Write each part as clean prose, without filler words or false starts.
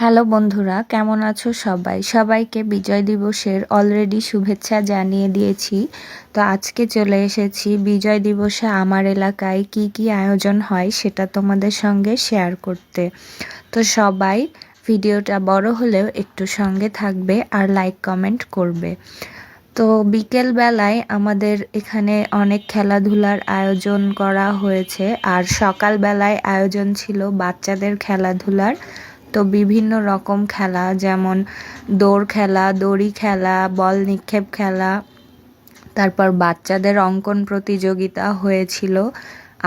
Hello বন্ধুরা, কেমন আছো সবাই? সবাইকে বিজয় দিবসের অলরেডি শুভেচ্ছা জানিয়ে দিয়েছি। তো আজকে চলে এসেছি বিজয় দিবসে আমার এলাকায় কি কি আয়োজন হয় সেটা তোমাদের সঙ্গে শেয়ার করতে। তো সবাই ভিডিওটা বড় হলেও একটু সঙ্গে থাকবে আর লাইক কমেন্ট করবে। তো বিকেল বেলায় আমাদের এখানে অনেক খেলাধুলার আয়োজন করা হয়েছে, আর সকাল বেলায় আয়োজন ছিল বাচ্চাদের খেলাধুলার। তো বিভিন্ন রকম খেলা, যেমন দৌড় খেলা, দড়ি খেলা, বল নিক্ষেপ খেলা, তারপর বাচ্চাদের অঙ্কন প্রতিযোগিতা হয়েছিল।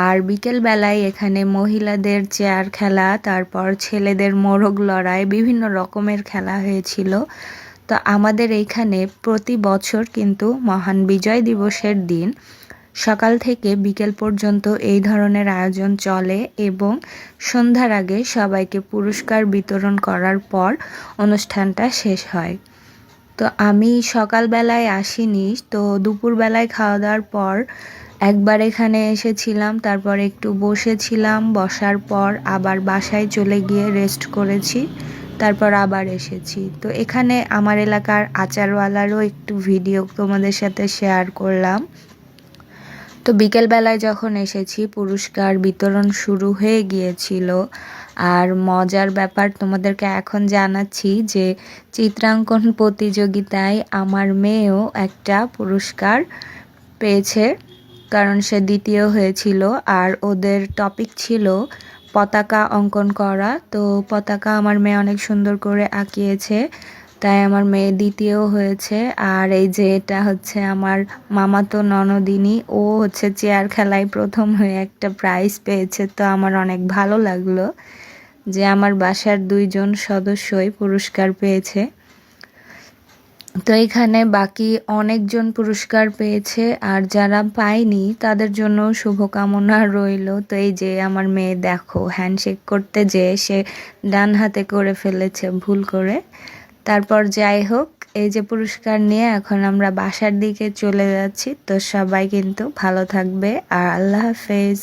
আর বিকেল বেলায় এখানে মহিলাদের চেয়ার খেলা, তারপর ছেলেদের মোরগ লড়াই, বিভিন্ন রকমের খেলা হয়েছিল। তো আমাদের এইখানে প্রতি বছর কিন্তু মহান বিজয় দিবসের দিন সকাল থেকে বিকেল পর্যন্ত এই ধরনের আয়োজন চলে এবং সন্ধ্যার আগে সবাইকে পুরস্কার বিতরণ করার পর অনুষ্ঠানটা শেষ হয়। তো আমি সকালবেলায় আসিনি, তো দুপুরবেলায় খাওয়া দাওয়ার পর একবার এখানে এসেছিলাম, তারপর একটু বসেছিলাম, বসার পর আবার বাসায় চলে গিয়ে রেস্ট করেছি, তারপর আবার এসেছি। তো এখানে আমার এলাকার আচারওয়ালারও একটু ভিডিও তোমাদের সাথে শেয়ার করলাম। তো বিকেলবেলায় যখন এসেছি পুরস্কার বিতরণ শুরু হয়ে গিয়েছিল। আর মজার ব্যাপার তোমাদেরকে এখন জানাচ্ছি যে চিত্রাঙ্কন প্রতিযোগিতায় আমার মেয়েও একটা পুরস্কার পেয়েছে, কারণ সে দ্বিতীয় হয়েছিল। আর ওদের টপিক ছিল পতাকা অঙ্কন করা। তো পতাকা আমার মেয়ে অনেক সুন্দর করে আঁকিয়েছে, তাই আমার মেয়ে দ্বিতীয় হয়েছে। আর এই যে এটা হচ্ছে আমার মামাতো ননদিনী, ও হচ্ছে চেয়ার খেলায় প্রথম হয়ে একটা প্রাইজ পেয়েছে। তো আমার অনেক ভালো লাগলো যে আমার বাসার দুইজন সদস্যই পুরস্কার পেয়েছে। তো এখানে বাকি অনেকজন পুরস্কার পেয়েছে, আর যারা পায়নি তাদের জন্য শুভকামনা রইল। তো এই যে আমার মেয়ে দেখো, হ্যান্ডশেক করতে যেয়ে সে ডান হাতে করে ফেলেছে ভুল করে। তারপর যাই হোক, এই যে পুরস্কার নিয়ে এখন আমরা বাসার দিকে চলে যাচ্ছি। তো সবাই কিন্তু ভালো থাকবে, আর আল্লাহ হাফেজ।